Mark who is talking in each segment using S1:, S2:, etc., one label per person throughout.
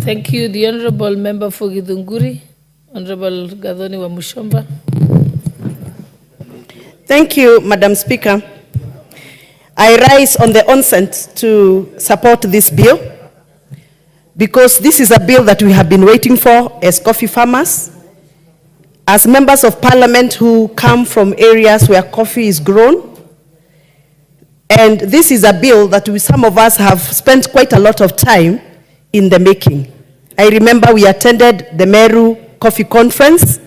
S1: Thank you. The Honorable Member for Githunguri, Honorable Gathoni Wamuchomba.
S2: Thank you, Madam Speaker. I rise on the onset to support this bill because this is a bill that we have been waiting for as coffee farmers, as members of parliament who come from areas where coffee is grown. And this is a bill that some of us have spent quite a lot of time in the making. I remember we attended the Meru Coffee Conference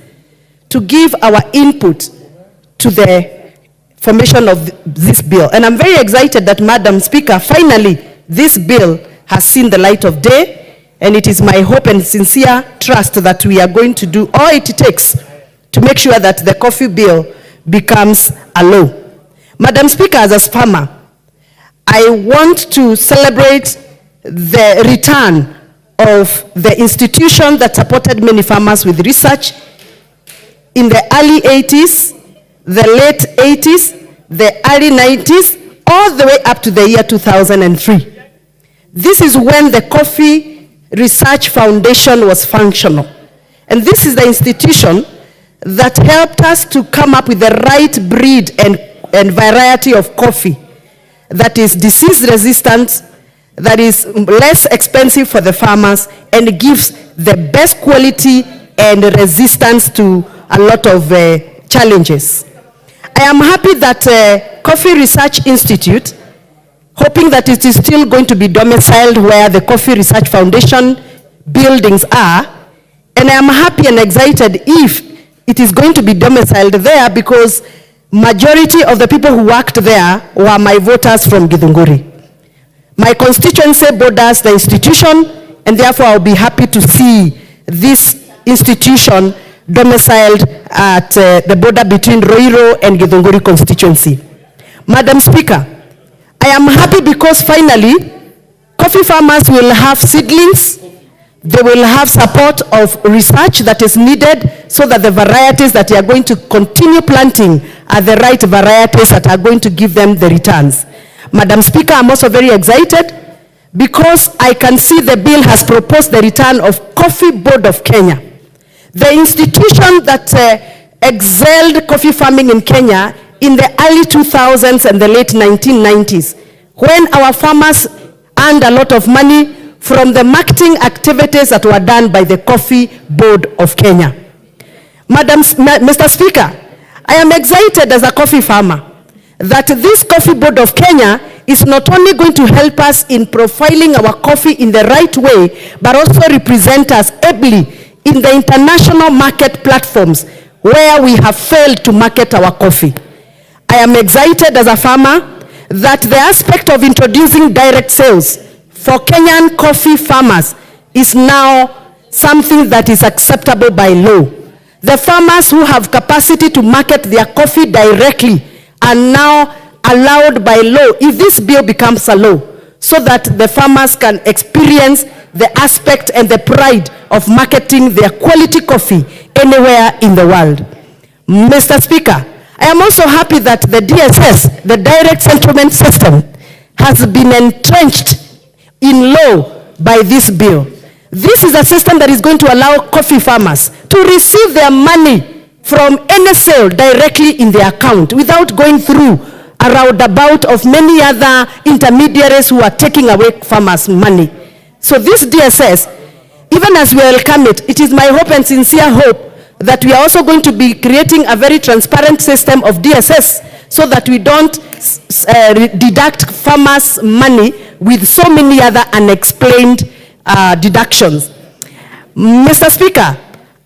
S2: to give our input to the formation of this bill. And I'm very excited that, Madam Speaker, finally this bill has seen the light of day, and it is my hope and sincere trust that we are going to do all it takes to make sure that the coffee bill becomes a law. Madam Speaker, as a farmer, I want to celebrate the return of the institution that supported many farmers with research in the early 80s, the late 80s, the early 90s, all the way up to the year 2003. This is when the Coffee Research Foundation was functional. And this is the institution that helped us to come up with the right breed and variety of coffee that is disease resistant, that is less expensive for the farmers, and gives the best quality and resistance to a lot of challenges. I am happy that Coffee Research Institute, hoping that it is still going to be domiciled where the Coffee Research Foundation buildings are, and I am happy and excited if it is going to be domiciled there, because majority of the people who worked there were my voters from Githunguri. My constituency borders the institution, and therefore I'll be happy to see this institution domiciled at the border between Roiro and Githunguri constituency. Madam Speaker, I am happy because finally coffee farmers will have seedlings. They will have support of research that is needed so that the varieties that they are going to continue planting are the right varieties that are going to give them the returns. Madam Speaker, I'm also very excited because I can see the bill has proposed the return of Coffee Board of Kenya. The institution that excelled coffee farming in Kenya in the early 2000s and the late 1990s, when our farmers earned a lot of money from the marketing activities that were done by the Coffee Board of Kenya. Mr. Speaker, I am excited as a coffee farmer that this Coffee Board of Kenya is not only going to help us in profiling our coffee in the right way, but also represent us ably in the international market platforms where we have failed to market our coffee. I am excited as a farmer that the aspect of introducing direct sales for Kenyan coffee farmers is now something that is acceptable by law. The farmers who have capacity to market their coffee directly are now allowed by law, if this bill becomes a law, so that the farmers can experience the aspect and the pride of marketing their quality coffee anywhere in the world. Mr. Speaker, I am also happy that the DSS, the Direct Settlement System, has been entrenched in law by this bill. This is a system that is going to allow coffee farmers to receive their money from any sale directly in their account without going through a roundabout of many other intermediaries who are taking away farmers' money. So this DSS, even as we welcome it, it is my hope and sincere hope that we are also going to be creating a very transparent system of DSS so that we don't deduct farmers' money with so many other unexplained deductions. Mr. Speaker,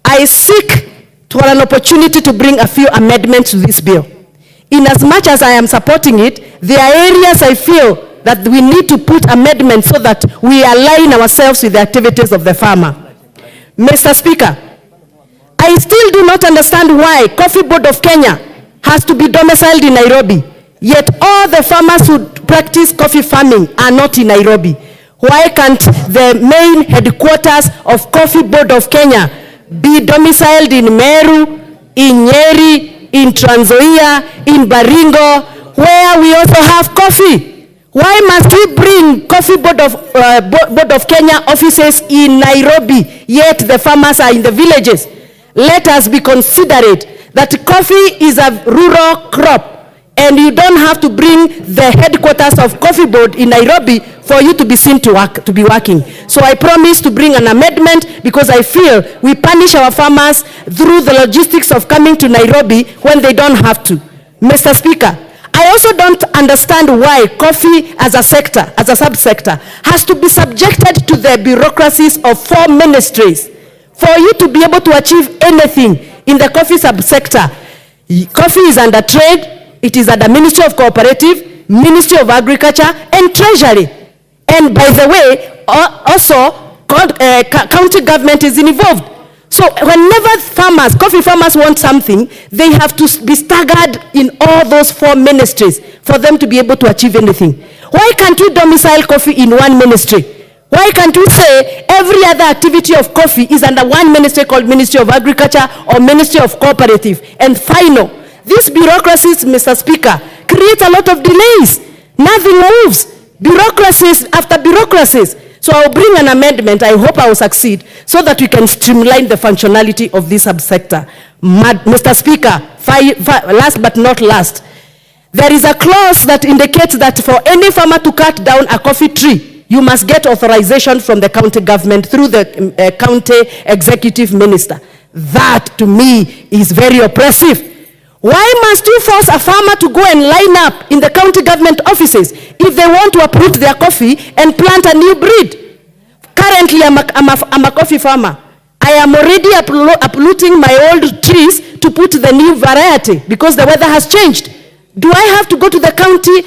S2: I seek for an opportunity to bring a few amendments to this bill. In as much as I am supporting it, there are areas I feel that we need to put amendments so that we align ourselves with the activities of the farmer. Mr. Speaker, I still do not understand why Coffee Board of Kenya has to be domiciled in Nairobi, yet all the farmers who practice coffee farming are not in Nairobi. Why can't the main headquarters of Coffee Board of Kenya be domiciled in Meru, in Nyeri, in Trans Nzoia, in Baringo, where we also have coffee? Why must we bring Coffee Board of Kenya offices in Nairobi, yet the farmers are in the villages? Let us be considerate that coffee is a rural crop, and you don't have to bring the headquarters of Coffee Board in Nairobi for you to be seen to be working. So I promise to bring an amendment, because I feel we punish our farmers through the logistics of coming to Nairobi when they don't have to. Mr. Speaker, I also don't understand why coffee as a sector, as a subsector, has to be subjected to the bureaucracies of 4 ministries. For you to be able to achieve anything in the coffee subsector, coffee is under trade, it is under Ministry of Cooperative, Ministry of Agriculture, and Treasury. And by the way, also county government is involved. So whenever farmers, coffee farmers want something, they have to be staggered in all those 4 ministries for them to be able to achieve anything. Why can't we domicile coffee in one ministry? Why can't we say every other activity of coffee is under one ministry called Ministry of Agriculture or Ministry of Cooperative? And final, these bureaucracies, Mr. Speaker, create a lot of delays. Nothing moves. Bureaucracies after bureaucracies. So I'll bring an amendment, I hope I will succeed, so that we can streamline the functionality of this subsector. Mr. Speaker, last but not last, there is a clause that indicates that for any farmer to cut down a coffee tree, you must get authorization from the county government through the county executive minister. That, to me, is very oppressive. Why must you force a farmer to go and line up in the county government offices if they want to uproot their coffee and plant a new breed? Currently, I'm a coffee farmer. I am already uprooting my old trees to put the new variety because the weather has changed. Do I have to go to the county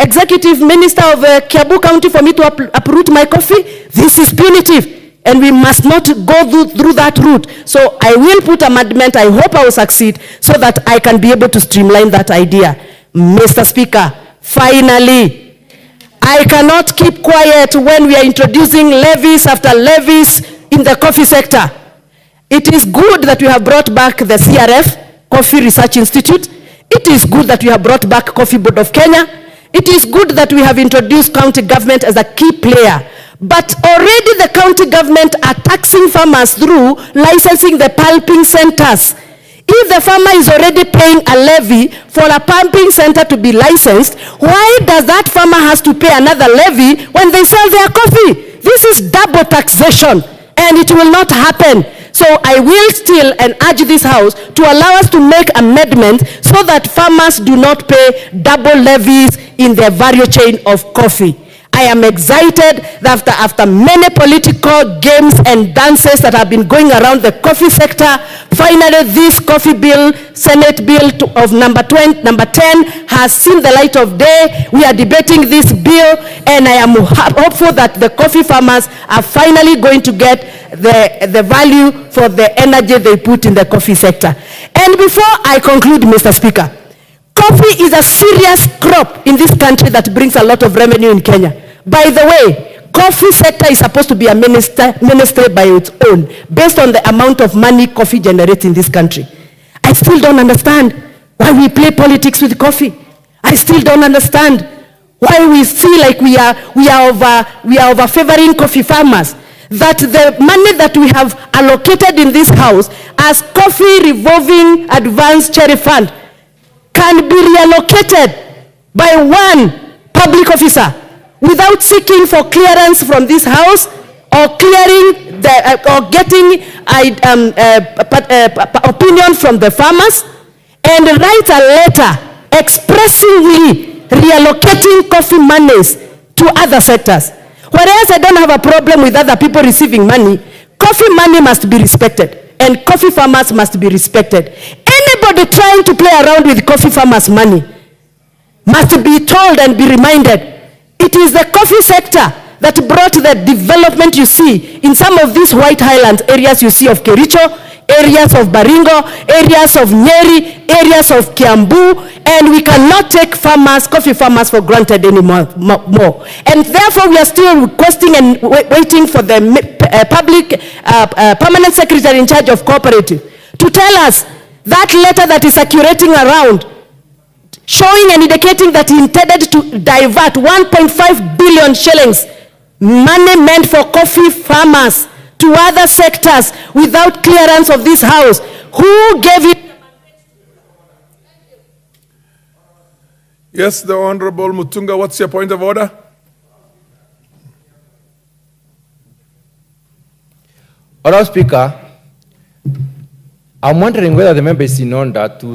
S2: executive minister of Kiambu County for me to uproot my coffee? This is punitive. And we must not go through that route. So I will put amendment. I hope I will succeed so that I can be able to streamline that idea. Mr. Speaker, finally, I cannot keep quiet when we are introducing levies after levies in the coffee sector. It is good that we have brought back the CRF, Coffee Research Institute. It is good that we have brought back Coffee Board of Kenya. It is good that we have introduced county government as a key player. But already the county government are taxing farmers through licensing the pulping centers. If the farmer is already paying a levy for a pumping center to be licensed, why does that farmer has to pay another levy when they sell their coffee? This is double taxation, and it will not happen. So I will still and urge this house to allow us to make amendments so that farmers do not pay double levies in their value chain of coffee. I am excited that after many political games and dances that have been going around the coffee sector, finally this coffee bill, Senate bill of number 10 has seen the light of day. We are debating this bill, and I am hopeful that the coffee farmers are finally going to get the value for the energy they put in the coffee sector. And before I conclude, Mr. Speaker, coffee is a serious crop in this country that brings a lot of revenue in Kenya. By the way, coffee sector is supposed to be a ministry by its own, based on the amount of money coffee generates in this country. I still don't understand why we play politics with coffee. I still don't understand why we feel like we are over favoring coffee farmers. That the money that we have allocated in this house as coffee revolving advanced charity fund can be reallocated by one public officer without seeking for clearance from this house or clearing or getting opinion from the farmers, and write a letter expressively reallocating coffee monies to other sectors. Whereas I don't have a problem with other people receiving money, coffee money must be respected, and coffee farmers must be respected. Anybody trying to play around with coffee farmers' money must be told and be reminded. It is the coffee sector that brought the development you see in some of these White Highlands areas you see of Kericho, areas of Baringo, areas of Nyeri, areas of Kiambu, and we cannot take farmers, coffee farmers for granted anymore. And therefore we are still requesting and waiting for the public permanent secretary in charge of cooperative to tell us that letter that is circulating around showing and indicating that he intended to divert 1.5 billion shillings, money meant for coffee farmers, to other sectors without clearance of this house. Who gave it?
S3: Yes, the Honorable Mutunga, what's your point of order?
S4: Honourable Speaker, I'm wondering whether the member is in order to